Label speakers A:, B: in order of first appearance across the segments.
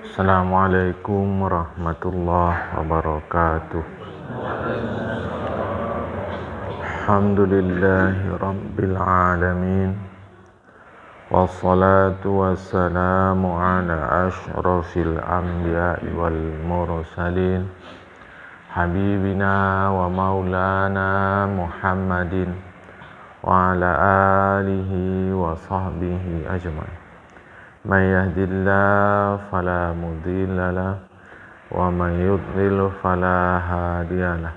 A: Assalamualaikum warahmatullahi wabarakatuh. Alhamdulillahi rabbil alamin. Wassalatu wassalamu ala ashrafil anbiya'i wal mursalin, habibina wa maulana Muhammadin wa ala alihi wa sahbihi ajma'in. Man yahdihillahu fala mudilla lahu wa man yudlil fala hadiya lahu.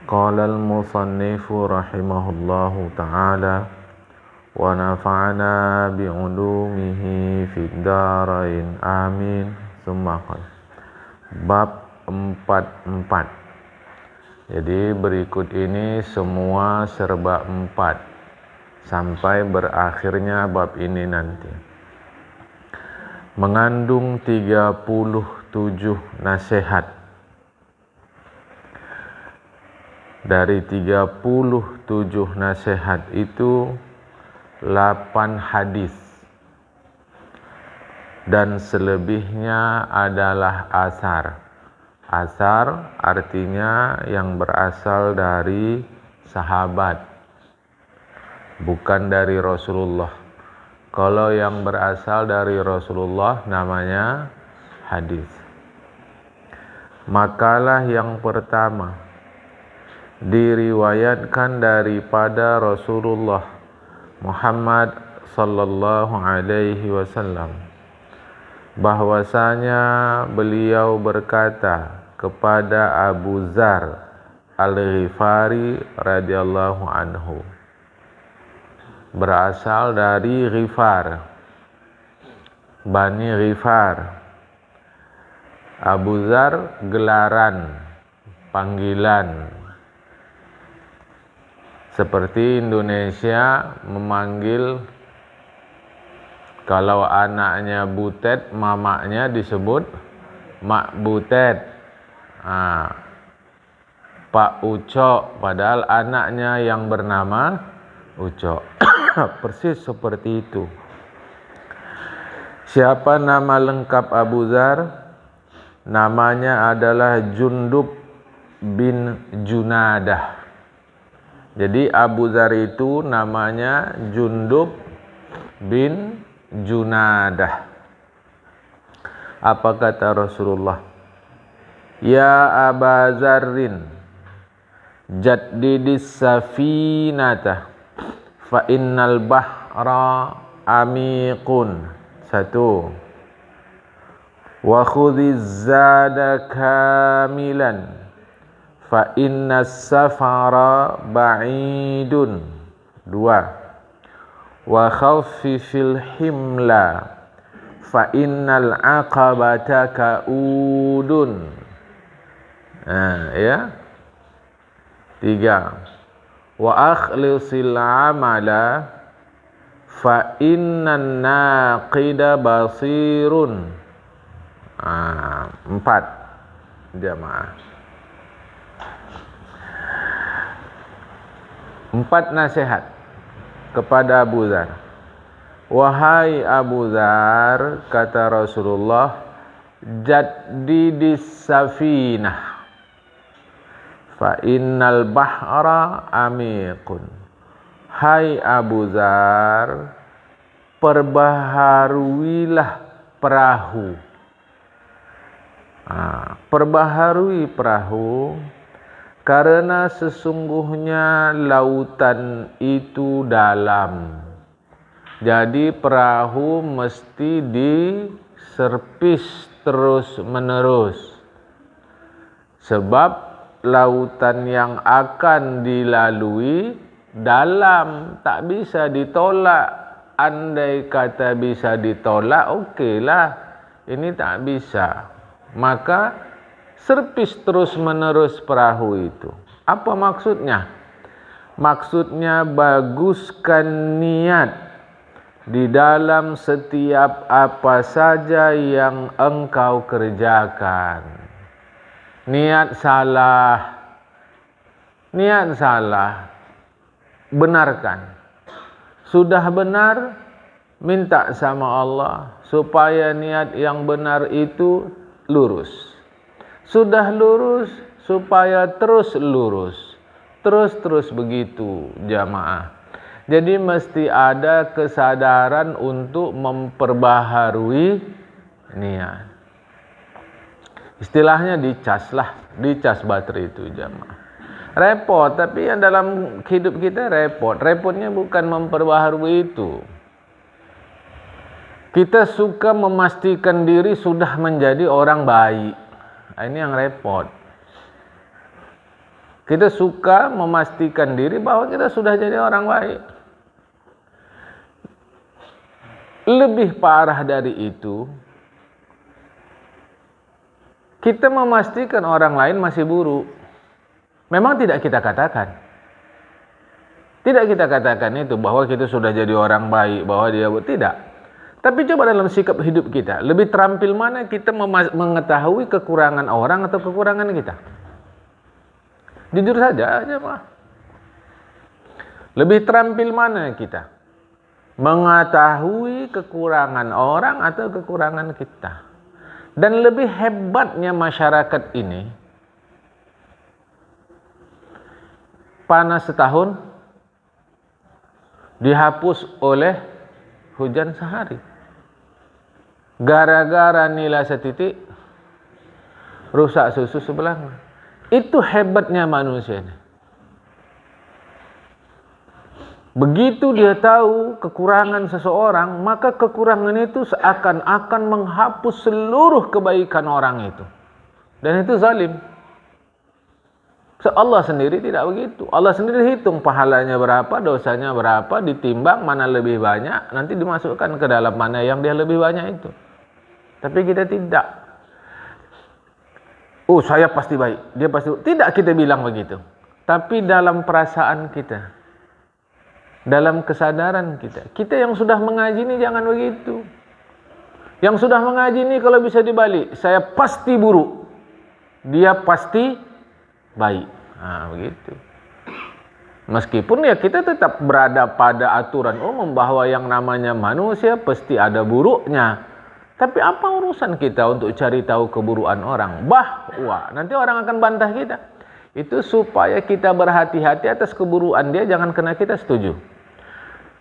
A: Qala al-musannifu rahimahullahu ta'ala wa nafa'ana bi'ulumihi fid dharain amin. Tsumma qala bab 44. Jadi berikut ini semua serba 4 sampai berakhirnya bab ini nanti. Mengandung 37 nasihat. Dari 37 nasihat itu 8 hadis dan selebihnya adalah asar. Asar artinya yang berasal dari sahabat, bukan dari Rasulullah. Kalau yang berasal dari Rasulullah namanya hadis. Makalah yang pertama diriwayatkan daripada Rasulullah Muhammad sallallahu alaihi wasallam bahwasanya beliau berkata kepada Abu Dzar Al-Ghifari radhiyallahu anhu, berasal dari Ghifar, Bani Ghifar. Abu Dzar gelaran, panggilan. Seperti Indonesia memanggil kalau anaknya Butet, mamaknya disebut Mak Butet. Pak Ucok, padahal anaknya yang bernama Ucok. Persis seperti itu. Siapa nama lengkap Abu Dzar? Namanya adalah Jundub bin Junadah. Jadi Abu Dzar itu namanya Jundub bin Junadah. Apa kata Rasulullah? Ya Aba Dzarrin, jaddidis safinata fa innal bahra amikun. 1. Wa khudhiz zada kamilan fa innas safara ba'idun. 2. Wa khaffifil himla fa innal aqabata kaudun. Ya. 3. Wa akhlisil amala fa innan naqida basirun. 4 jamaah. 4 nasihat kepada Abu Dzar. Wahai Abu Dzar, kata Rasulullah, jaddidis safinah fa innal bahra amikun. Hai Abu Dzar, perbaharuilah perahu. Perbaharui perahu, karena sesungguhnya lautan itu dalam. Jadi perahu mesti diservis terus menerus. Sebab lautan yang akan dilalui dalam, tak bisa ditolak. Andai kata bisa ditolak, okeylah. Ini tak bisa. Maka servis terus menerus perahu itu. Apa maksudnya? Maksudnya baguskan niat di dalam setiap apa saja yang engkau kerjakan. Niat salah, benarkan. Sudah benar, minta sama Allah supaya niat yang benar itu lurus. Sudah lurus, supaya terus lurus. Terus begitu jamaah. Jadi mesti ada kesadaran untuk memperbaharui niat. Istilahnya dicas lah, dicas baterai itu jamaah. Repot, tapi yang dalam hidup kita repot. Repotnya bukan memperbaharui itu. Kita suka memastikan diri sudah menjadi orang baik. Ini yang repot. Kita suka memastikan diri bahwa kita sudah jadi orang baik. Lebih parah dari itu, kita memastikan orang lain masih buruk. Memang tidak kita katakan. Tidak kita katakan itu bahwa kita sudah jadi orang baik, bahwa dia tidak. Tapi coba dalam sikap hidup kita, lebih terampil mana kita mengetahui kekurangan orang atau kekurangan kita? Jujur saja Pak. Lebih terampil mana kita mengetahui kekurangan orang atau kekurangan kita? Dan lebih hebatnya masyarakat ini, panas setahun dihapus oleh hujan sehari. Gara-gara nilai setitik, rusak susu sebelah. Itu hebatnya manusia ini. Begitu dia tahu kekurangan seseorang, maka kekurangan itu seakan-akan menghapus seluruh kebaikan orang itu. Dan itu zalim. Allah sendiri tidak begitu. Allah sendiri hitung pahalanya berapa, dosanya berapa, ditimbang mana lebih banyak, nanti dimasukkan ke dalam mana yang dia lebih banyak itu. Tapi kita tidak. Oh, saya pasti baik, dia pasti tidak, kita bilang begitu. Tapi dalam perasaan kita, dalam kesadaran kita, kita yang sudah mengaji ini jangan begitu. Yang sudah mengaji ini kalau bisa dibalik, saya pasti buruk, dia pasti baik. Nah, begitu. Meskipun ya kita tetap berada pada aturan umum bahwa yang namanya manusia pasti ada buruknya. Tapi apa urusan kita untuk cari tahu keburukan orang? Bahwa nanti orang akan bantah kita. Itu supaya kita berhati-hati atas keburukan dia, jangan kena kita setuju.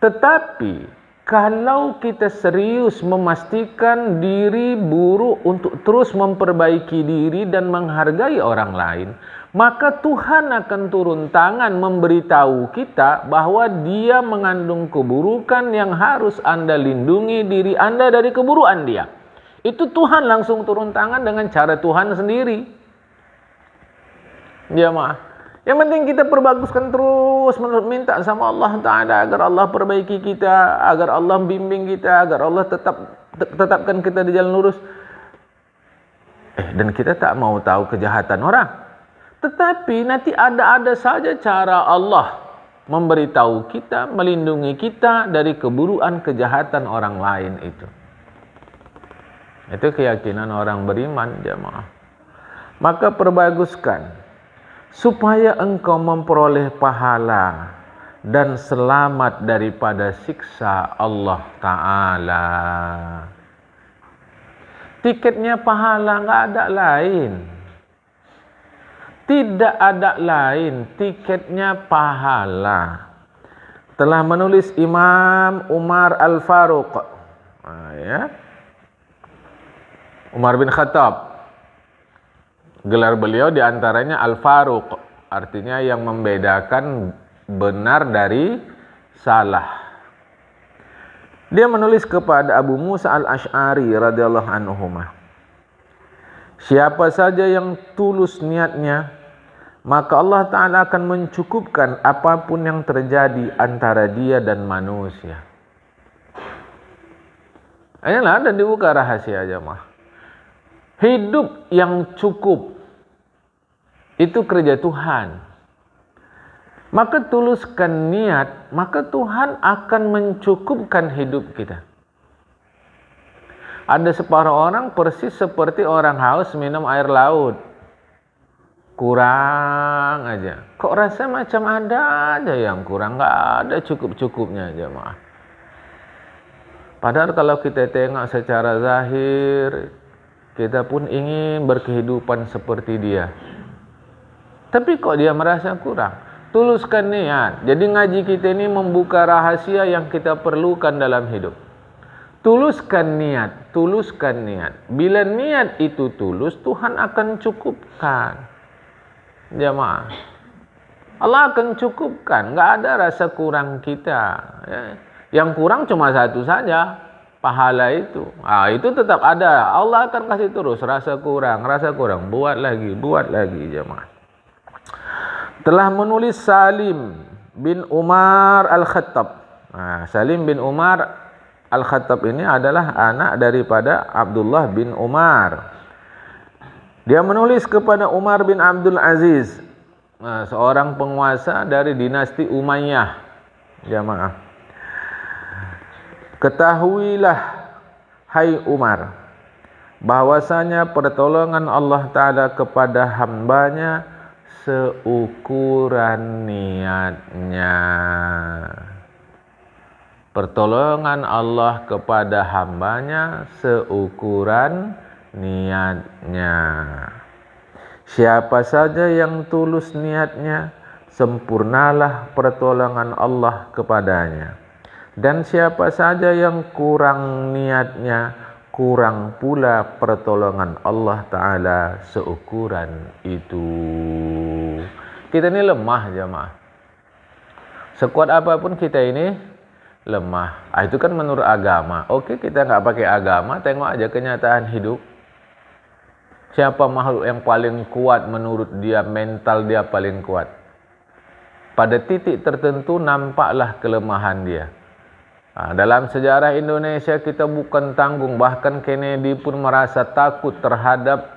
A: Tetapi kalau kita serius memastikan diri buruk untuk terus memperbaiki diri dan menghargai orang lain, maka Tuhan akan turun tangan memberitahu kita bahwa dia mengandung keburukan yang harus Anda lindungi diri Anda dari keburukan dia. Itu Tuhan langsung turun tangan dengan cara Tuhan sendiri. Ya maaf. Yang penting kita perbaguskan terus, minta sama Allah Ta'ala agar Allah perbaiki kita, agar Allah bimbing kita, agar Allah tetapkan kita di jalan lurus. Dan kita tak mau tahu kejahatan orang. Tetapi nanti ada saja cara Allah memberitahu kita, melindungi kita dari keburukan kejahatan orang lain itu. Itu keyakinan orang beriman jamaah. Maka perbaguskan supaya engkau memperoleh pahala dan selamat daripada siksa Allah Ta'ala. Tiketnya pahala, nggak ada lain. Tidak ada lain, tiketnya pahala. Telah menulis Imam Umar Al-Faruq. Umar bin Khattab. Gelar beliau diantaranya Al-Faruq. Artinya yang membedakan benar dari salah. Dia menulis kepada Abu Musa Al-Asy'ari radhiyallahu anhu. Siapa saja yang tulus niatnya, maka Allah Ta'ala akan mencukupkan apapun yang terjadi antara dia dan manusia. Inilah dan dibuka rahasia jemaah. Hidup yang cukup itu kerja Tuhan. Maka tuluskan niat, maka Tuhan akan mencukupkan hidup kita. Ada separuh orang persis seperti orang haus minum air laut. Kurang aja. Kok rasa macam ada aja yang kurang, nggak ada cukup-cukupnya jemaah. Padahal kalau kita tengok secara zahir, kita pun ingin berkehidupan seperti dia. Tapi kok dia merasa kurang? Tuluskan niat. Jadi ngaji kita ini membuka rahasia yang kita perlukan dalam hidup. Tuluskan niat, tuluskan niat. Bila niat itu tulus, Tuhan akan cukupkan. Jamaah, Allah akan cukupkan. Enggak ada rasa kurang kita. Yang kurang cuma satu saja, pahala itu. Itu tetap ada. Allah akan kasih terus rasa kurang, buat lagi jemaah. Telah menulis Salim bin Umar Al-Khattab. Salim bin Umar Al-Khattab ini adalah anak daripada Abdullah bin Umar. Dia menulis kepada Umar bin Abdul Aziz, seorang penguasa dari dinasti Umayyah. Jamaah, ketahuilah hai Umar, bahwasanya pertolongan Allah Ta'ala kepada hambanya seukuran niatnya. Pertolongan Allah kepada hambanya seukuran niatnya. Siapa saja yang tulus niatnya, sempurnalah pertolongan Allah kepadanya. Dan siapa saja yang kurang niatnya, kurang pula pertolongan Allah Ta'ala seukuran itu. Kita ini lemah jemaah. Sekuat apapun kita ini lemah. Itu kan menurut agama. Oke, kita nggak pakai agama, tengok aja kenyataan hidup. Siapa makhluk yang paling kuat menurut dia, mental dia paling kuat. Pada titik tertentu nampaklah kelemahan dia. Dalam sejarah Indonesia kita bukan tanggung, bahkan Kennedy pun merasa takut terhadap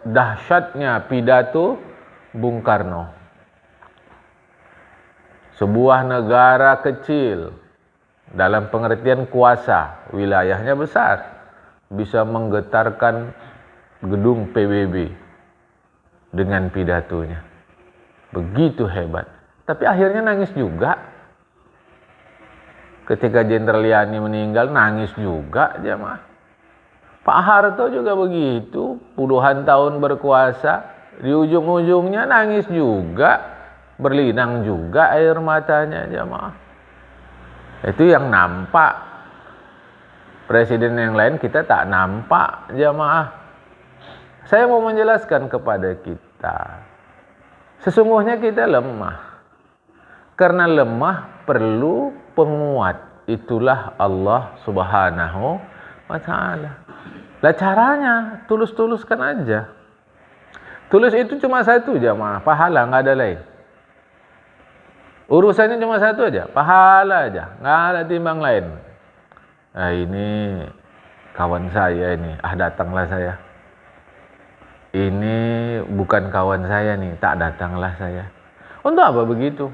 A: dahsyatnya pidato Bung Karno. Sebuah negara kecil dalam pengertian kuasa, wilayahnya besar, bisa menggetarkan gedung PBB dengan pidatonya. Begitu hebat. Tapi akhirnya nangis juga. Ketika Jenderal Yani meninggal, nangis juga jemaah. Pak Harto juga begitu, puluhan tahun berkuasa, di ujung-ujungnya nangis juga, berlinang juga air matanya jemaah. Itu yang nampak. Presiden yang lain kita tak nampak jemaah. Saya mau menjelaskan kepada kita, sesungguhnya kita lemah. Karena lemah perlu penguat. Itulah Allah Subhanahu wa Ta'ala. Lah caranya tulus-tuluskan aja. Tulus itu cuma satu jemaah, pahala, nggak ada lain. Urusannya cuma satu aja, pahala aja, nggak ada timbang lain. Ini kawan saya ini, datanglah saya. Ini bukan kawan saya nih, tak datanglah saya. Untuk apa begitu?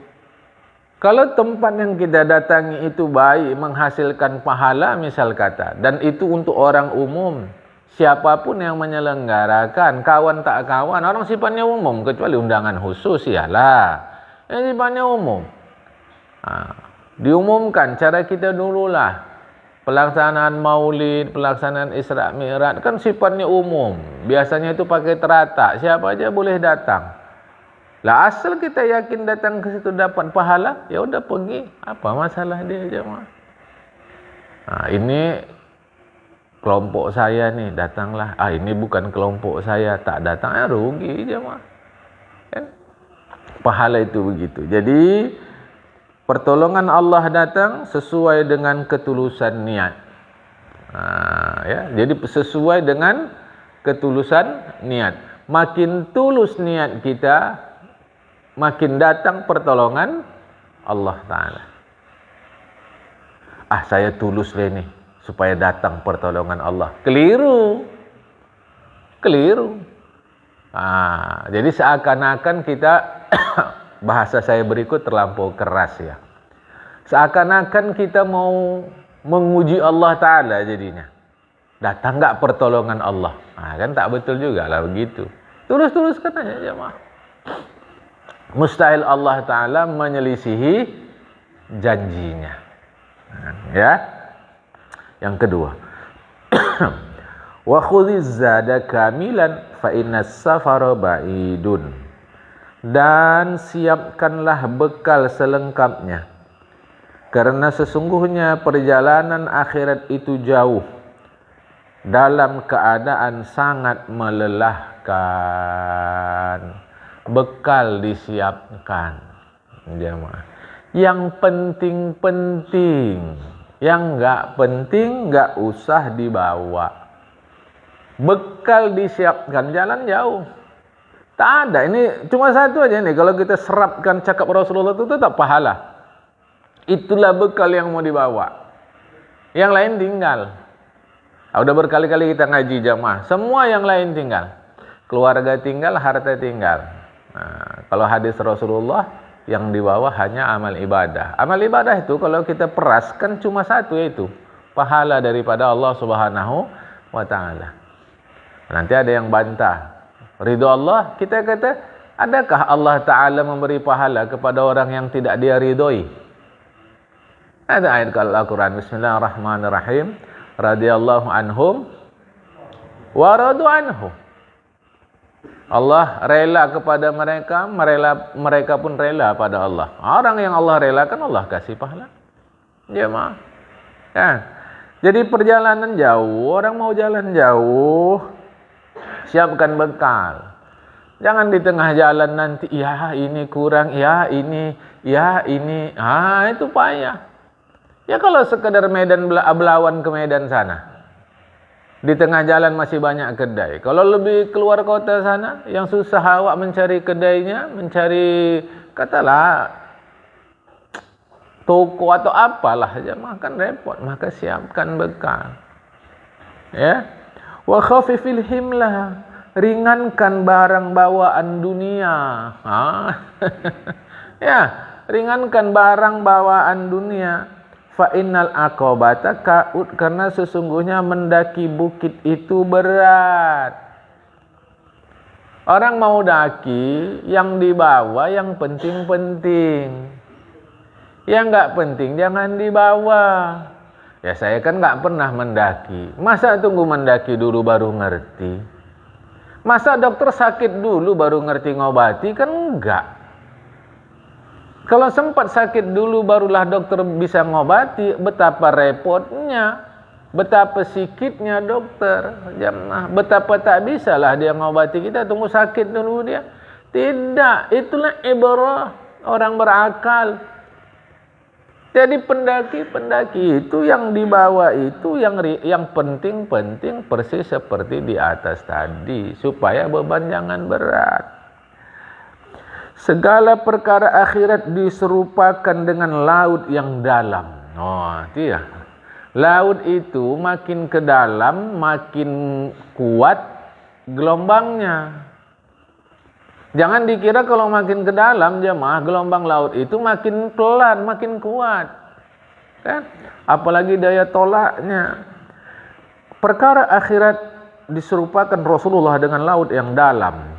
A: Kalau tempat yang kita datangi itu baik, menghasilkan pahala misal kata, dan itu untuk orang umum, siapapun yang menyelenggarakan, kawan tak kawan, orang sifatnya umum, kecuali undangan khusus iyalah. Yang sifatnya umum. Diumumkan cara kita dululah. Pelaksanaan maulid, pelaksanaan Isra Mi'raj kan sifatnya umum. Biasanya itu pakai teratak, siapa aja boleh datang. Lah asal kita yakin datang ke situ dapat pahala, ya udah pergi. Apa masalah dia jemaah? Ini kelompok saya nih, datanglah. Ini bukan kelompok saya, tak datang, rugi jemaah. Kan? Pahala itu begitu. Jadi pertolongan Allah datang sesuai dengan ketulusan niat. Jadi sesuai dengan ketulusan niat. Makin tulus niat kita, makin datang pertolongan Allah Ta'ala. Saya tulus nih supaya datang pertolongan Allah. Keliru. Jadi seakan-akan kita bahasa saya berikut terlampau keras ya. Seakan-akan kita mau menguji Allah Ta'ala jadinya. Datang nggak pertolongan Allah? Kan tak betul juga lah begitu. Tulus-tuluskan aja jemaah. Mustahil Allah Ta'ala menyelisihi janjinya. Ya, Yang kedua, wa khudhiz zada kamilan fa innas safara ba'idun. Dan siapkanlah bekal selengkapnya, karena sesungguhnya perjalanan akhirat itu jauh dalam keadaan sangat melelahkan. Bekal disiapkan, jemaah. Yang penting-penting, yang enggak penting enggak usah dibawa. Bekal disiapkan, jalan jauh. Tak ada, ini cuma satu aja nih. Kalau kita serapkan cakap Rasulullah itu tetap pahala. Itulah bekal yang mau dibawa. Yang lain tinggal. Udah berkali-kali kita ngaji jamaah. Semua yang lain tinggal. Keluarga tinggal, harta tinggal. Nah, kalau hadis Rasulullah yang dibawa hanya amal ibadah. Amal ibadah itu kalau kita peraskan cuma satu, yaitu pahala daripada Allah Subhanahu wa taala. Nanti ada yang bantah. Ridho Allah, kita kata, adakah Allah Ta'ala memberi pahala kepada orang yang tidak dia ridhoi? Ada ayat Al-Quran, Bismillahirrahmanirrahim, radhiyallahu anhum wa radu anhu. Allah rela kepada mereka, mereka pun rela pada Allah. Orang yang Allah relakan, Allah kasih pahala. Jemaah. Ya. Jadi perjalanan jauh, orang mau jalan jauh, siapkan bekal. Jangan di tengah jalan nanti, ya ini kurang, ya ini. Itu payah. Ya kalau sekedar Medan Belawan ke Medan sana, di tengah jalan masih banyak kedai. Kalau lebih keluar kota sana, yang susah awak mencari kedainya, mencari katalah toko atau apalah aja, makan repot. Maka siapkan bekal. Ya. Wa khafifil himlah, ringankan barang bawaan dunia. Ya, ringankan barang bawaan dunia. Fa innal aqabata ka'ud, karena sesungguhnya mendaki bukit itu berat. Orang mau daki, yang dibawa yang penting-penting. Yang enggak penting jangan dibawa. Ya saya kan enggak pernah mendaki. Masa tunggu mendaki dulu baru ngerti? Masa dokter sakit dulu baru ngerti ngobati? Kan enggak. Kalau sempat sakit dulu barulah dokter bisa ngobati, betapa repotnya, betapa sikitnya dokter. Betapa tak bisalah dia ngobati kita, tunggu sakit dulu dia. Tidak, itulah ibrah orang berakal. Jadi pendaki-pendaki itu yang dibawa itu yang penting-penting persis seperti di atas tadi, supaya beban jangan berat. Segala perkara akhirat diserupakan dengan laut yang dalam. Iya. Laut itu makin ke dalam, makin kuat gelombangnya. Jangan dikira kalau makin ke dalam jemaah, gelombang laut itu makin pelan, makin kuat. Kan? Apalagi daya tolaknya. Perkara akhirat diserupakan Rasulullah dengan laut yang dalam.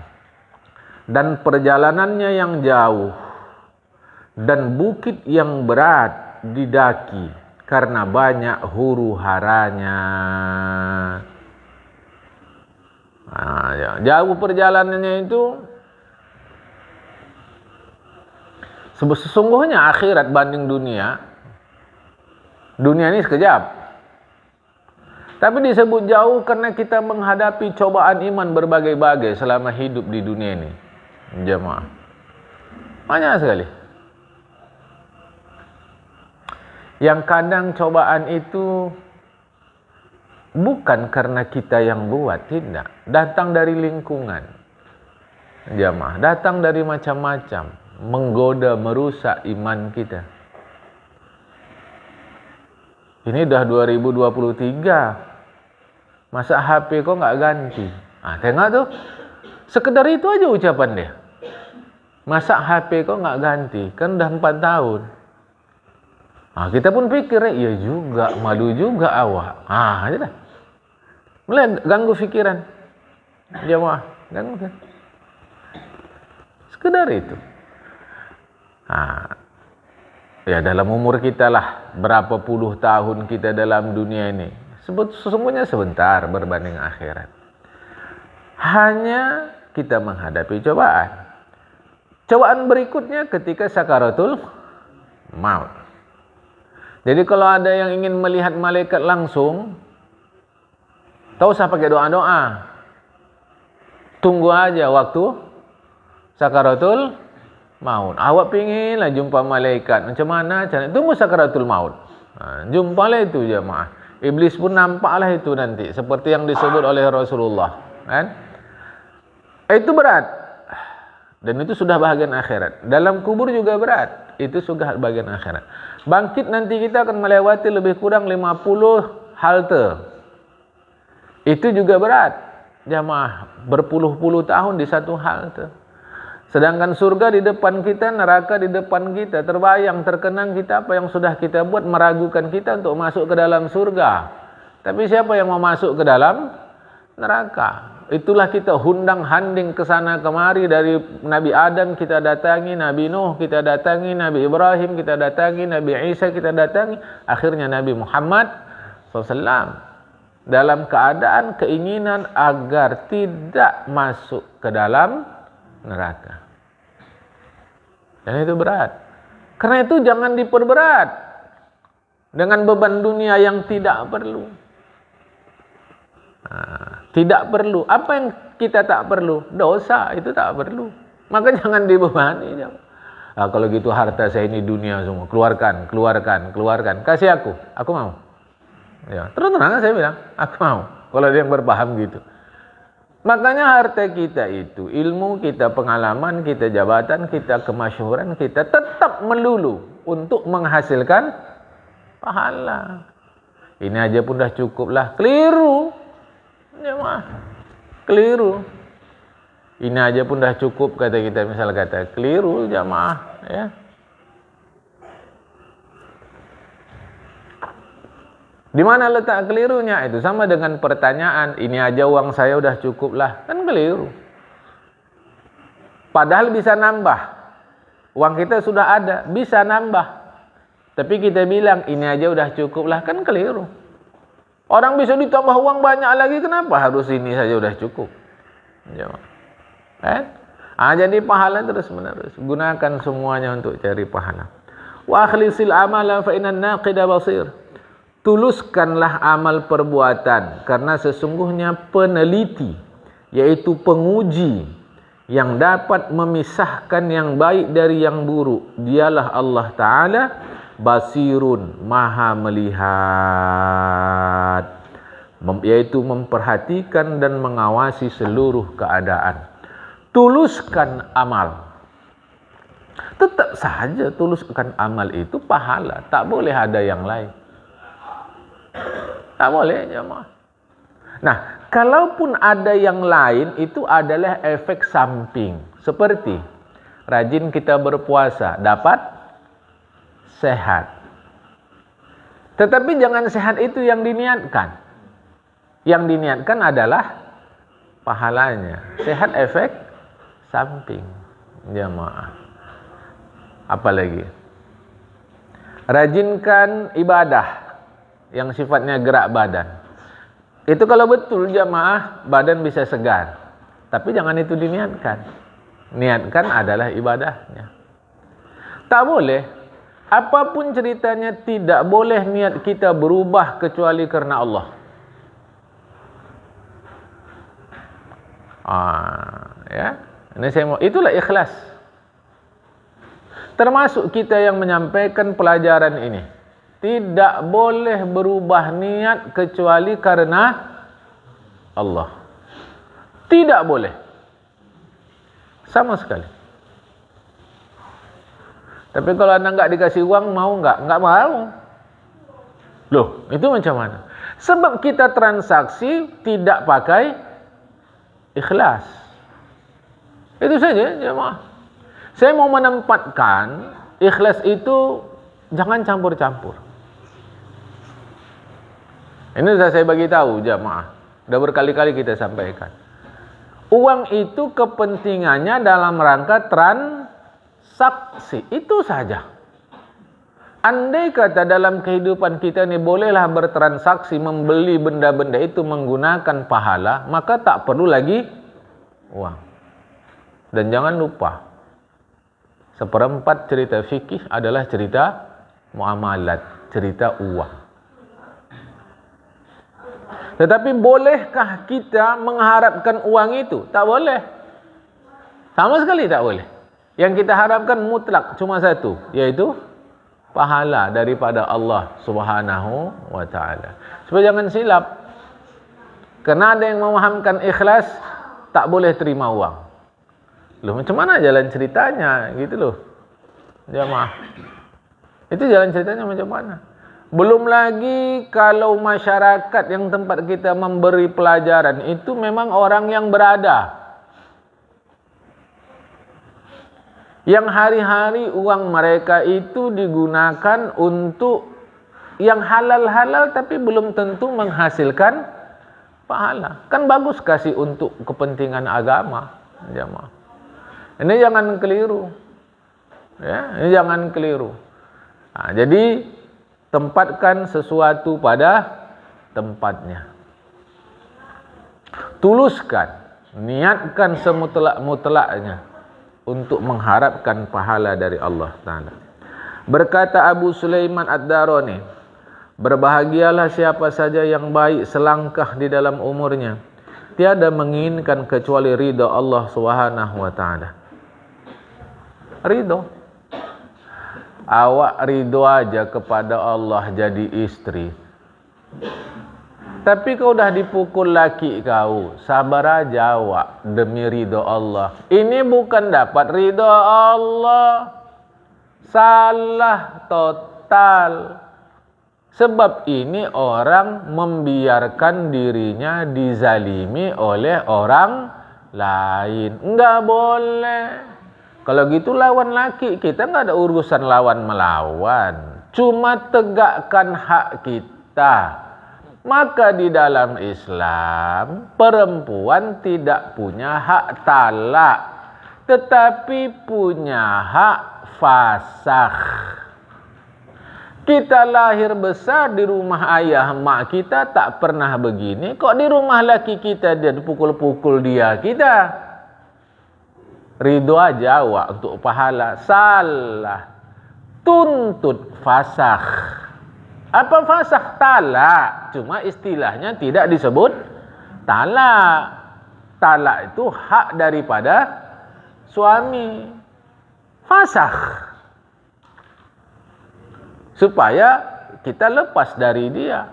A: Dan perjalanannya yang jauh, dan bukit yang berat didaki karena banyak huru haranya. Jauh perjalanannya itu. Sesungguhnya akhirat banding dunia. Dunia ini sekejap. Tapi disebut jauh karena kita menghadapi cobaan iman berbagai-bagai selama hidup di dunia ini. Jemaah, banyak sekali. Yang kadang cobaan itu bukan karena kita yang buat, tidak. Datang dari lingkungan. Jemaah, datang dari macam-macam, menggoda, merusak iman kita. Ini dah 2023. Masa HP kok nggak ganti? Tengok tuh. Sekedar itu aja ucapan dia. Masa HP kok nggak ganti? Kan udah 4 tahun. Kita pun pikir, iya juga, malu juga awak. Aja dah. Mulai ganggu pikiran. Jemaah, ganggu kan? Sekedar itu. Ya dalam umur kita lah, berapa puluh tahun kita dalam dunia ini, sesungguhnya sebentar berbanding akhirat. Hanya kita menghadapi cobaan. Cobaan berikutnya ketika sakaratul maut. Jadi kalau ada yang ingin melihat malaikat langsung, tak usah pakai doa-doa. Tunggu aja waktu sakaratul maut. Awak pinginlah jumpa malaikat. Macam mana caranya? Tunggu sakaratul maut. Jumpalah itu jemaah. Iblis pun nampaklah itu nanti. Seperti yang disebut oleh Rasulullah. Kan? Itu berat. Dan itu sudah bahagian akhirat. Dalam kubur juga berat. Itu sudah bahagian akhirat. Bangkit nanti kita akan melewati lebih kurang 50 halte. Itu juga berat. Jamaah berpuluh-puluh tahun di satu halte. Sedangkan surga di depan kita, neraka di depan kita. Terbayang, terkenang kita apa yang sudah kita buat meragukan kita untuk masuk ke dalam surga. Tapi siapa yang mau masuk ke dalam neraka? Itulah kita hundang-handing ke sana kemari, dari Nabi Adam kita datangi, Nabi Nuh kita datangi, Nabi Ibrahim kita datangi, Nabi Isa kita datangi, akhirnya Nabi Muhammad SAW. Dalam keadaan keinginan agar tidak masuk ke dalam neraka. Dan itu berat. Karena itu jangan diperberat dengan beban dunia yang tidak perlu. Tidak perlu. Apa yang kita tak perlu? Dosa itu tak perlu. Maka jangan dibebani. Kalau gitu harta saya ini dunia semua. Keluarkan. Kasih aku mau. Ya, terus terang saya bilang, aku mau. Kalau ada yang berpaham gitu. Makanya harta kita itu, ilmu kita, pengalaman kita, jabatan kita, kemasyhuran kita tetap melulu untuk menghasilkan pahala. Ini aja pun dah cukup lah. Keliru. Jemaah. Keliru. Ini aja pun dah cukup kata kita, misal kata keliru jemaah, ya. Di mana letak kelirunya? Itu sama dengan pertanyaan, ini aja uang saya udah cukup lah. Kan keliru. Padahal bisa nambah. Uang kita sudah ada, bisa nambah. Tapi kita bilang, ini aja udah cukup lah. Kan keliru. Orang bisa ditambah uang banyak lagi, kenapa harus ini saja udah cukup? Jadi pahala terus menerus. Gunakan semuanya untuk cari pahala. Wa akhlisil amala fa innan naqida basir. Tuluskanlah amal perbuatan, karena sesungguhnya peneliti, yaitu penguji yang dapat memisahkan yang baik dari yang buruk, dialah Allah Ta'ala, basirun, maha melihat, yaitu memperhatikan dan mengawasi seluruh keadaan. Tuluskan amal. Tetap saja tuluskan amal itu pahala, tak boleh ada yang lain. Tak boleh jemaah. Nah, kalaupun ada yang lain, itu adalah efek samping. Seperti rajin kita berpuasa, dapat sehat. Tetapi jangan sehat itu yang diniatkan. Yang diniatkan adalah pahalanya. Sehat efek samping jemaah. Apalagi rajinkan ibadah yang sifatnya gerak badan. Itu kalau betul jamaah, badan bisa segar. Tapi jangan itu diniatkan. Niatkan adalah ibadahnya. Tak boleh. Apapun ceritanya, tidak boleh niat kita berubah kecuali karena Allah. Ya. Ini saya mau. Itulah ikhlas. Termasuk kita yang menyampaikan pelajaran ini. Tidak boleh berubah niat kecuali karena Allah. Tidak boleh. Sama sekali. Tapi kalau anda enggak dikasih uang, mau enggak? Enggak mau. Loh, itu macam mana? Sebab kita transaksi tidak pakai ikhlas. Itu saja, jemaah. Saya mau menempatkan ikhlas itu jangan campur-campur. Ini sudah saya bagi tahu jamaah. Sudah berkali-kali kita sampaikan. Uang itu kepentingannya dalam rangka transaksi. Itu saja. Andai kata dalam kehidupan kita ini bolehlah bertransaksi membeli benda-benda itu menggunakan pahala, maka tak perlu lagi uang. Dan jangan lupa, seperempat cerita fikih adalah cerita muamalat, cerita uang. Tetapi bolehkah kita mengharapkan uang itu? Tak boleh. Sama sekali tak boleh. Yang kita harapkan mutlak cuma satu, yaitu pahala daripada Allah Subhanahu wa taala. Supaya jangan silap. Karena ada yang memahamkan ikhlas tak boleh terima uang. Loh, macam mana jalan ceritanya gitu loh. Jamaah. Itu jalan ceritanya macam mana? Belum lagi kalau masyarakat yang tempat kita memberi pelajaran itu memang orang yang berada. Yang hari-hari uang mereka itu digunakan untuk yang halal-halal tapi belum tentu menghasilkan pahala. Kan bagus kasih untuk kepentingan agama, jamaah. Ini jangan keliru. Ya, ini jangan keliru. Nah, jadi tempatkan sesuatu pada tempatnya. Tuluskan, niatkan semutlak-mutlaknya untuk mengharapkan pahala dari Allah Ta'ala. Berkata Abu Sulaiman Ad-Darani, berbahagialah siapa saja yang baik selangkah di dalam umurnya, tiada menginginkan kecuali ridha Allah Subhanahu wa taala. Ridho. Awak ridho aja kepada Allah jadi istri. Tapi kau dah dipukul laki kau, sabar aja awak demi ridho Allah. Ini bukan dapat ridho Allah. Salah total. Sebab ini orang membiarkan dirinya dizalimi oleh orang lain. Enggak boleh. Kalau gitu lawan laki, kita enggak ada urusan lawan melawan. Cuma tegakkan hak kita. Maka di dalam Islam, perempuan tidak punya hak talak, tetapi punya hak fasakh. Kita lahir besar di rumah ayah mak kita tak pernah begini. Kok di rumah laki kita dia pukul-pukul dia kita? Ridho aja awak untuk pahala. Salah. Tuntut fasakh. Apa fasakh? Talak. Cuma istilahnya tidak disebut talak. Talak itu hak daripada suami. Fasakh. Supaya kita lepas dari dia.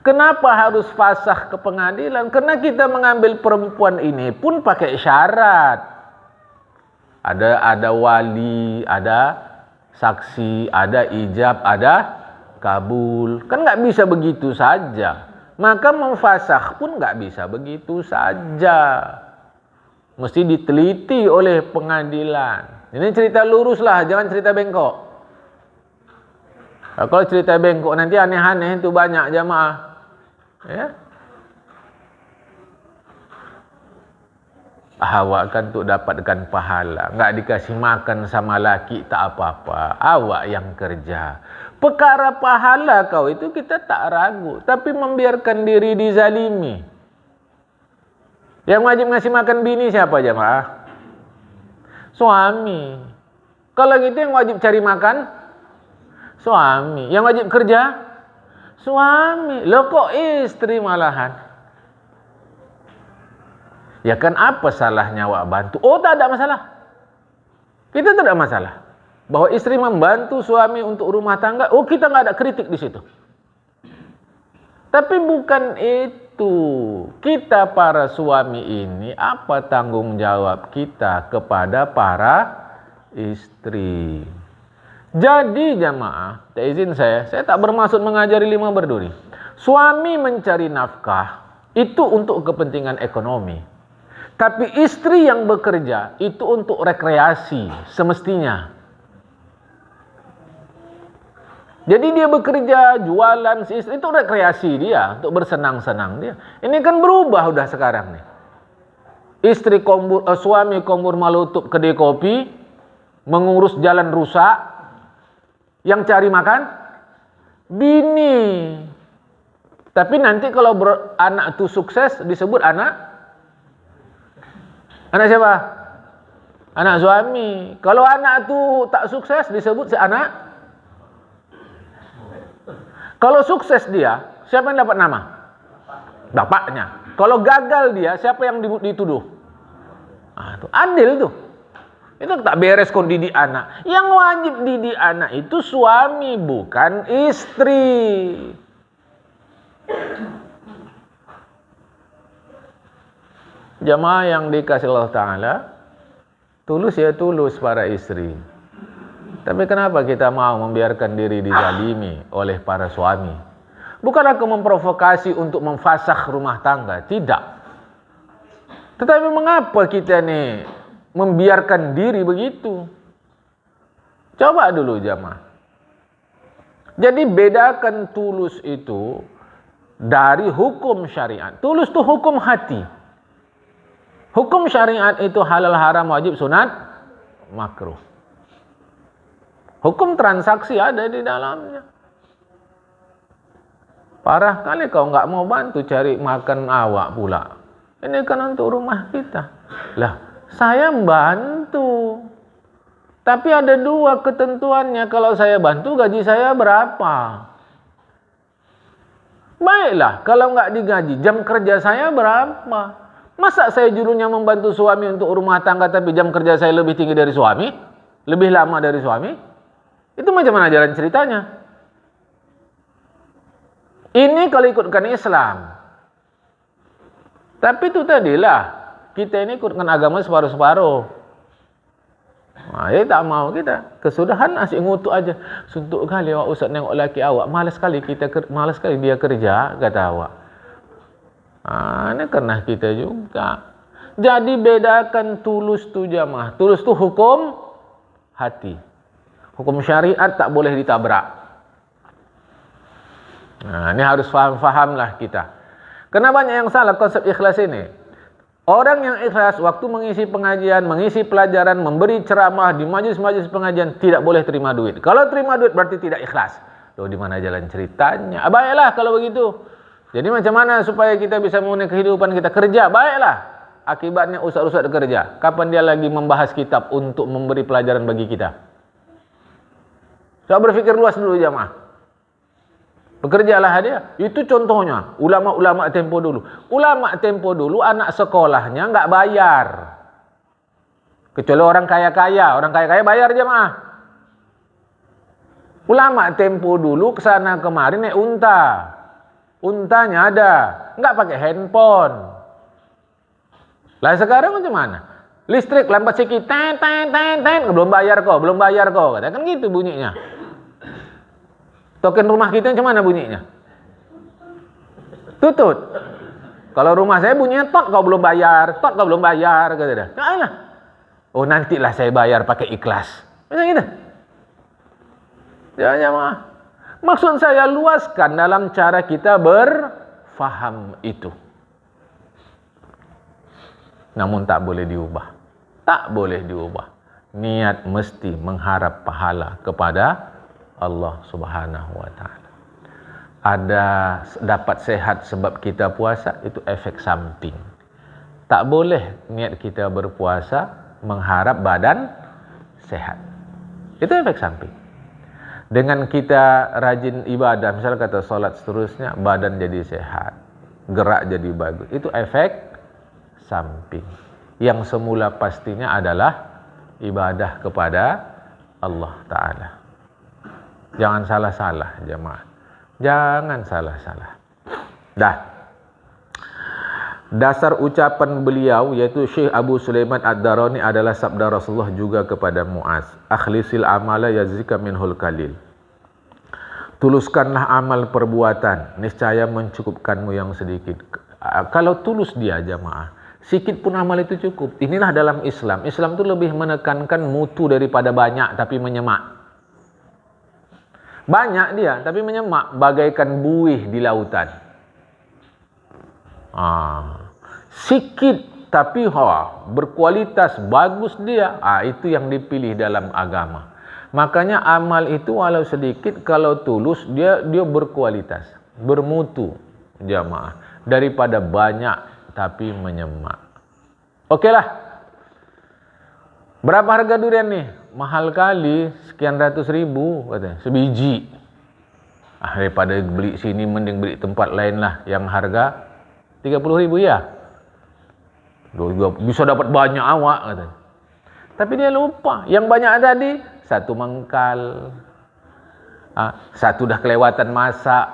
A: Kenapa harus fasakh ke pengadilan? Karena kita mengambil perempuan ini pun pakai syarat. Ada wali, ada saksi, ada ijab, ada kabul. Kan nggak bisa begitu saja. Maka memfasakh pun nggak bisa begitu saja. Mesti diteliti oleh pengadilan. Ini cerita lurus lah, jangan cerita bengkok. Kalau cerita bengkok nanti aneh-aneh itu banyak jamaah. Ya. Awak kan untuk dapatkan pahala. Nggak dikasih makan sama laki tak apa-apa. Awak yang kerja. Perkara pahala kau itu kita tak ragu. Tapi membiarkan diri dizalimi. Yang wajib ngasih makan bini siapa jamaah? Suami. Kalau gitu yang wajib cari makan? Suami. Yang wajib kerja? Suami. Loh kok istri malahan? Ya kan apa salahnya awak bantu? Oh tak ada masalah. Kita tak ada masalah. Bahwa istri membantu suami untuk rumah tangga. Oh kita nggak ada kritik di situ. Tapi bukan itu. Kita para suami ini apa tanggung jawab kita kepada para istri? Jadi jamaah, tak izin saya tak bermaksud mengajari 5 berduri. Suami mencari nafkah itu untuk kepentingan ekonomi. Tapi istri yang bekerja itu untuk rekreasi semestinya. Jadi dia bekerja, jualan, si istri itu rekreasi dia, untuk bersenang-senang dia. Ini kan berubah udah sekarang nih. Suami kombur malutuk kedai kopi, mengurus jalan rusak, Yang cari makan bini. Tapi nanti kalau anak itu sukses disebut anak siapa? Anak suami. Kalau anak itu tak sukses disebut si anak. Kalau sukses dia, siapa yang dapat nama? Bapaknya. Kalau gagal dia, siapa yang dituduh? Itu adil tuh. Itu tak beres kok didik anak. Yang wajib didik anak itu suami, bukan istri. Jamaah yang dikasih Allah Ta'ala, tulus ya tulus para istri. Tapi kenapa kita mau membiarkan diri dizalimi oleh para suami? Bukan aku memprovokasi untuk memfasakh rumah tangga, tidak. Tetapi mengapa kita nih membiarkan diri begitu? Coba dulu jamaah. Jadi bedakan tulus itu dari hukum syariat. Tulus itu hukum hati. Hukum syariat itu halal, haram, wajib, sunat, makruh. Hukum transaksi ada di dalamnya. Parah kali kau nggak mau bantu cari makan awak pula. Ini kan untuk rumah kita. Lah, saya bantu. Tapi ada dua ketentuannya. Kalau saya bantu, gaji saya berapa? Baiklah, kalau nggak digaji, jam kerja saya berapa? Masa saya judulnya membantu suami untuk rumah tangga, tapi jam kerja saya lebih tinggi dari suami? Lebih lama dari suami? Itu macam mana jalan ceritanya? Ini kalau ikutkan Islam. Tapi itu tadilah, kita ini ikutkan agama separuh-separuh. Nah, ya tak mau kita. Kesudahan asyik ngutuk aja. Suntuk kali awak Ustaz nengok laki awak. Malas sekali dia kerja, kata awak. Ini kena kita juga. Jadi bedakan tulus tu jamaah. Tulus tu hukum hati. Hukum syariat tak boleh ditabrak. Ini harus faham-fahamlah kita. Kenapa banyak yang salah konsep ikhlas ini? Orang yang ikhlas waktu mengisi pengajian, mengisi pelajaran, memberi ceramah di majlis-majlis pengajian tidak boleh terima duit. Kalau terima duit berarti tidak ikhlas. Loh, di mana jalan ceritanya? Baiklah kalau begitu. Jadi macam mana supaya kita bisa memenuhi kehidupan kita? Kerja, baiklah. Akibatnya ustaz-ustaz kerja. Kapan dia lagi membahas kitab untuk memberi pelajaran bagi kita? Saya berpikir luas dulu jamaah. Bekerjalah dia. Itu contohnya. Ulama-ulama tempo dulu. Ulama tempo dulu anak sekolahnya nggak bayar. Kecuali orang kaya-kaya. Orang kaya-kaya bayar jamaah. Ulama tempo dulu kesana kemari naik unta. Untanya ada, nggak pakai handphone. Lah sekarang macam mana? Listrik lambat sikit, belum bayar kok. Katakan gitu bunyinya. Token rumah kita macam mana bunyinya? Tutut. Kalau rumah saya bunyinya tot kau belum bayar, kata dia. Nah, oh nantilah saya bayar pakai ikhlas. Macam gitu. Ya jamaah. Maksud saya luaskan dalam cara kita berfaham itu. Namun tak boleh diubah. Tak boleh diubah. Niat mesti mengharap pahala kepada Allah Subhanahu wa Ta'ala. Ada dapat sehat sebab kita puasa, itu efek samping. Tak boleh niat kita berpuasa mengharap badan sehat. Itu efek samping. Dengan kita rajin ibadah, misalnya kata solat seterusnya, badan jadi sehat, gerak jadi bagus. Itu efek samping. Yang semula pastinya adalah ibadah kepada Allah Ta'ala. Jangan salah-salah jemaah. Jangan salah-salah. Dah. Dasar ucapan beliau yaitu Syekh Abu Sulaiman Ad-Darani adalah sabda Rasulullah juga kepada Muaz. Akhlisil amala yazika minhul kalil. Tuluskanlah amal perbuatan, niscaya mencukupkanmu yang sedikit. Kalau tulus dia jamaah, sikit pun amal itu cukup. Inilah dalam Islam. Islam itu lebih menekankan mutu daripada banyak tapi menyemak. Banyak dia tapi menyemak bagaikan buih di lautan. Sikit tapi berkualitas bagus dia. Itu yang dipilih dalam agama. Makanya amal itu walau sedikit, kalau tulus dia berkualitas, bermutu jamaah, daripada banyak tapi menyemak. Oke lah. Berapa harga durian nih? Mahal kali, sekian ratus ribu katanya, sebiji. Daripada beli sini mending beli tempat lain lah yang harga 30.000 ya. Bisa dapat banyak awak katanya. Tapi dia lupa, yang banyak tadi satu mengkal, satu dah kelewatan masak,